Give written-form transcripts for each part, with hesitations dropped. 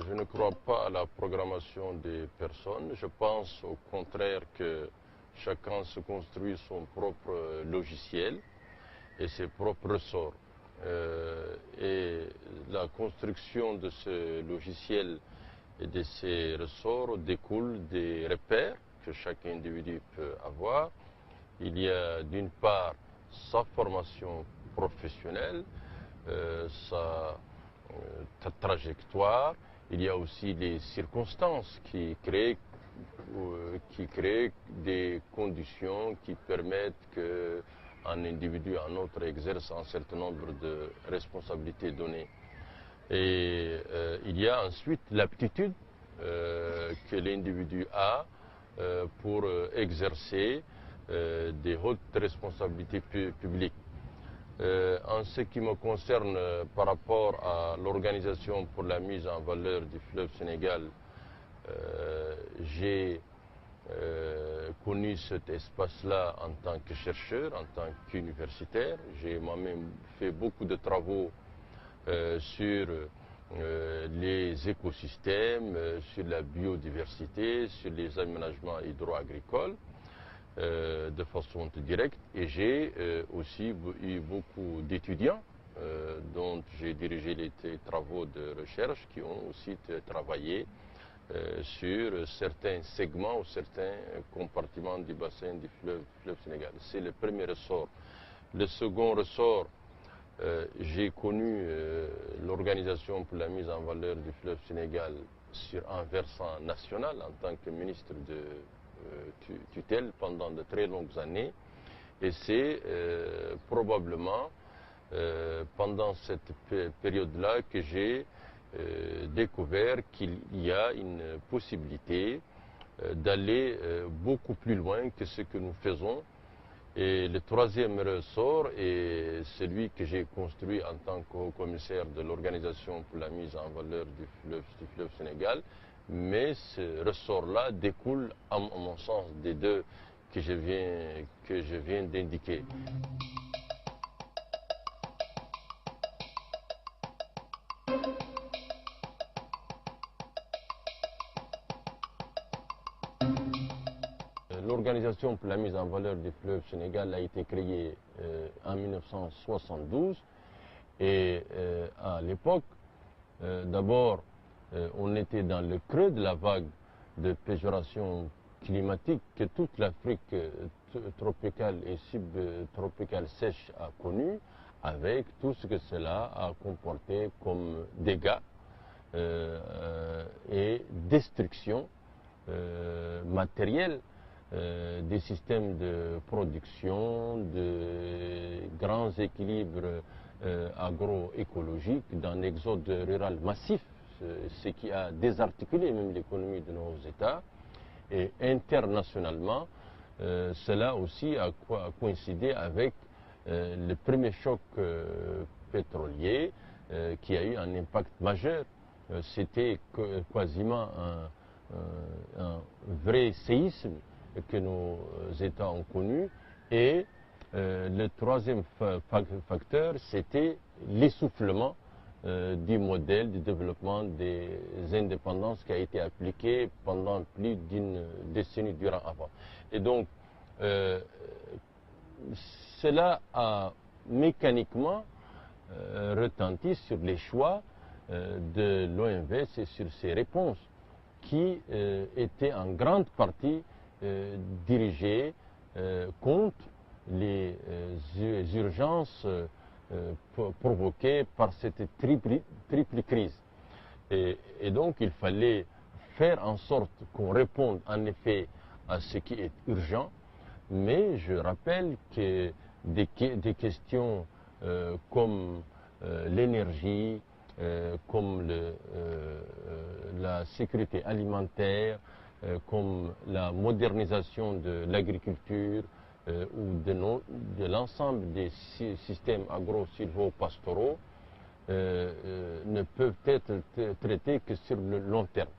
Je ne crois pas à la programmation des personnes. Je pense au contraire que chacun se construit son propre logiciel et ses propres ressorts. Et la construction de ce logiciel et de ces ressorts découle des repères que chaque individu peut avoir. Il y a d'une part sa formation professionnelle, sa trajectoire. Il y a aussi les circonstances qui créent des conditions qui permettent qu'un individu, un autre, exerce un certain nombre de responsabilités données. Et il y a ensuite l'aptitude que l'individu a pour exercer des hautes responsabilités publiques. En ce qui me concerne par rapport à l'organisation pour la mise en valeur du fleuve Sénégal, j'ai connu cet espace-là en tant que chercheur, en tant qu'universitaire. J'ai moi-même fait beaucoup de travaux sur les écosystèmes, sur la biodiversité, sur les aménagements hydro-agricoles de façon directe. Et j'ai aussi eu beaucoup d'étudiants dont j'ai dirigé les travaux de recherche qui ont aussi travaillé sur certains segments ou certains compartiments du bassin du fleuve Sénégal. C'est le premier ressort. Le second ressort, j'ai connu l'organisation pour la mise en valeur du fleuve Sénégal sur un versant national en tant que ministre de tutelle pendant de très longues années. Et c'est probablement pendant cette période-là que j'ai découvert qu'il y a une possibilité d'aller beaucoup plus loin que ce que nous faisons. Et le troisième ressort est celui que j'ai construit en tant que commissaire de l'Organisation pour la mise en valeur du fleuve Sénégal. Mais ce ressort-là découle, à mon sens, des deux que je viens d'indiquer. L'Organisation pour la mise en valeur du fleuve Sénégal a été créée en 1972 et à l'époque, d'abord, on était dans le creux de la vague de péjoration climatique que toute l'Afrique tropicale et subtropicale sèche a connue, avec tout ce que cela a comporté comme dégâts et destruction matérielle des systèmes de production, de grands équilibres agroécologiques, d'un exode rural massif, ce qui a désarticulé même l'économie de nos États. Et internationalement, cela aussi a coïncidé avec le premier choc pétrolier qui a eu un impact majeur. C'était quasiment un vrai séisme que nos États ont connu. Et le troisième facteur, c'était l'essoufflement du modèle de développement des indépendances qui a été appliqué pendant plus d'une décennie durant avant. Et donc, cela a mécaniquement retenti sur les choix de l'OMVS et sur ses réponses qui étaient en grande partie dirigées contre les urgences provoquées par cette triple crise. Et donc il fallait faire en sorte qu'on réponde en effet à ce qui est urgent, mais je rappelle que des questions comme l'énergie, comme la sécurité alimentaire, comme la modernisation de l'agriculture ou de l'ensemble des systèmes agro-silvo-pastoraux ne peuvent être traités que sur le long terme.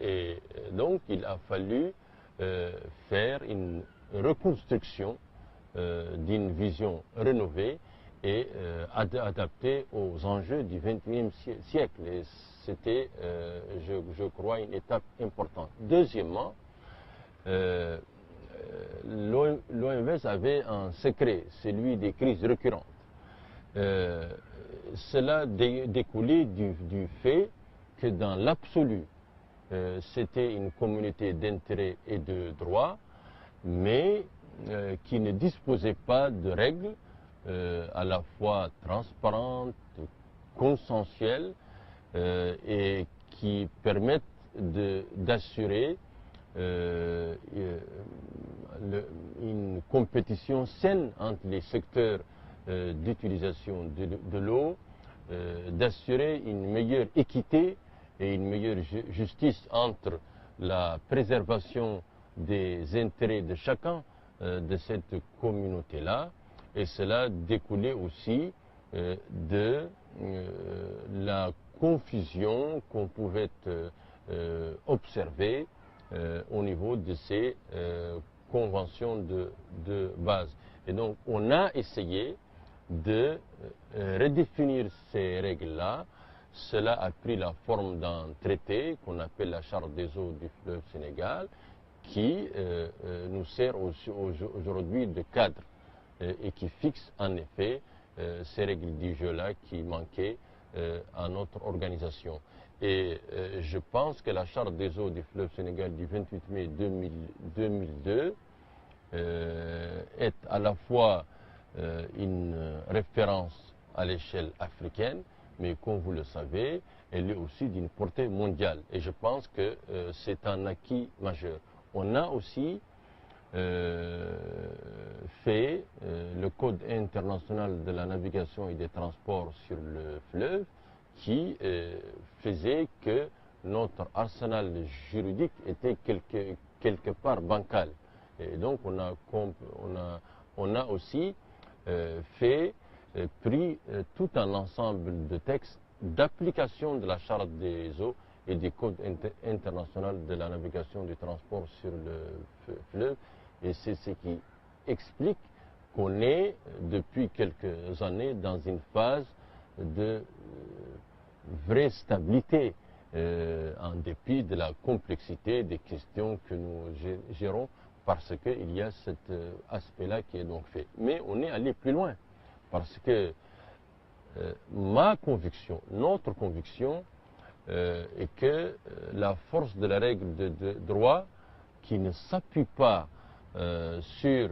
Et donc il a fallu faire une reconstruction d'une vision rénovée et adapté aux enjeux du XXIe siècle. Et c'était, je crois, une étape importante. Deuxièmement, l'OMS avait un secret, celui des crises récurrentes. Cela découlait du fait que dans l'absolu, c'était une communauté d'intérêts et de droits, mais qui ne disposait pas de règles à la fois transparentes, consensuelles et qui permettent d'assurer une compétition saine entre les secteurs d'utilisation de l'eau, d'assurer une meilleure équité et une meilleure justice entre la préservation des intérêts de chacun de cette communauté-là. Et cela découlait aussi de la confusion qu'on pouvait observer au niveau de ces conventions de base. Et donc on a essayé de redéfinir ces règles-là. Cela a pris la forme d'un traité qu'on appelle la Charte des eaux du fleuve Sénégal, qui nous sert aujourd'hui de cadre et qui fixe en effet ces règles du jeu-là qui manquaient à notre organisation. Et je pense que la Charte des eaux du fleuve Sénégal du 28 mai 2002 est à la fois une référence à l'échelle africaine, mais comme vous le savez, elle est aussi d'une portée mondiale. Et je pense que c'est un acquis majeur. On a aussi fait le Code international de la navigation et des transports sur le fleuve qui faisait que notre arsenal juridique était quelque part bancal. Et donc on a aussi pris tout un ensemble de textes d'application de la Charte des eaux et du Code international de la navigation et du transport sur le fleuve. Et c'est ce qui explique qu'on est, depuis quelques années, dans une phase de vraie stabilité, en dépit de la complexité des questions que nous gérons, parce qu'il y a cet aspect-là qui est donc fait. Mais on est allé plus loin, parce que ma conviction, notre conviction, est que la force de la règle de droit, qui ne s'appuie pas sur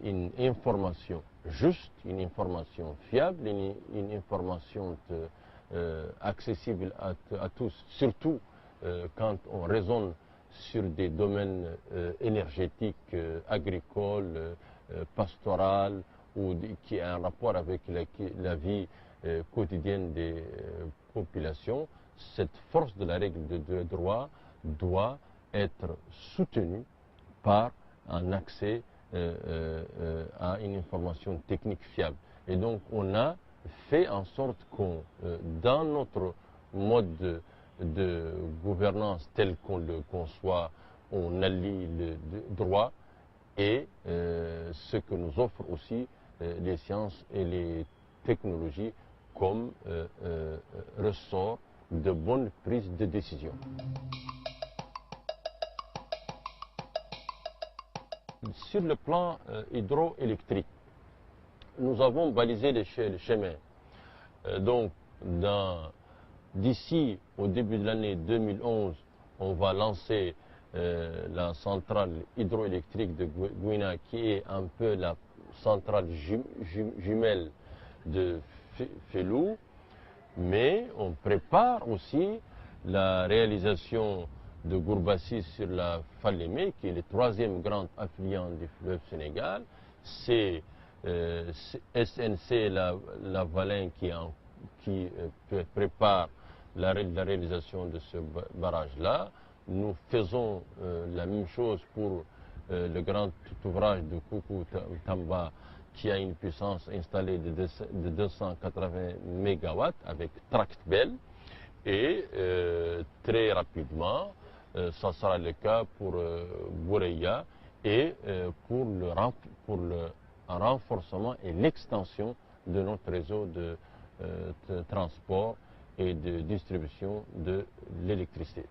une information juste, une information fiable, une information accessible à tous, surtout quand on raisonne sur des domaines énergétiques, agricoles, pastoraux, ou qui a un rapport avec la vie quotidienne des populations. Cette force de la règle de droit doit être soutenue par un accès à une information technique fiable. Et donc on a fait en sorte qu'on, dans notre mode de gouvernance tel qu'on le conçoit, on allie le droit et ce que nous offrent aussi les sciences et les technologies comme ressort de bonnes prises de décision. Sur le plan hydroélectrique, nous avons balisé les chemins. Donc, d'ici au début de l'année 2011, on va lancer la centrale hydroélectrique de Gouina, qui est un peu la centrale jumelle de Fellou. Mais on prépare aussi la réalisation de Gourbassi sur la Falémé, qui est le troisième grand affluent du fleuve Sénégal. C'est SNC Lavalin qui prépare la réalisation de ce barrage-là. Nous faisons la même chose pour le grand ouvrage de Koukou Tamba, qui a une puissance installée de 280 MW avec Tractbel. Et très rapidement, ça sera le cas pour Boureya et pour le renforcement et l'extension de notre réseau de transport et de distribution de l'électricité.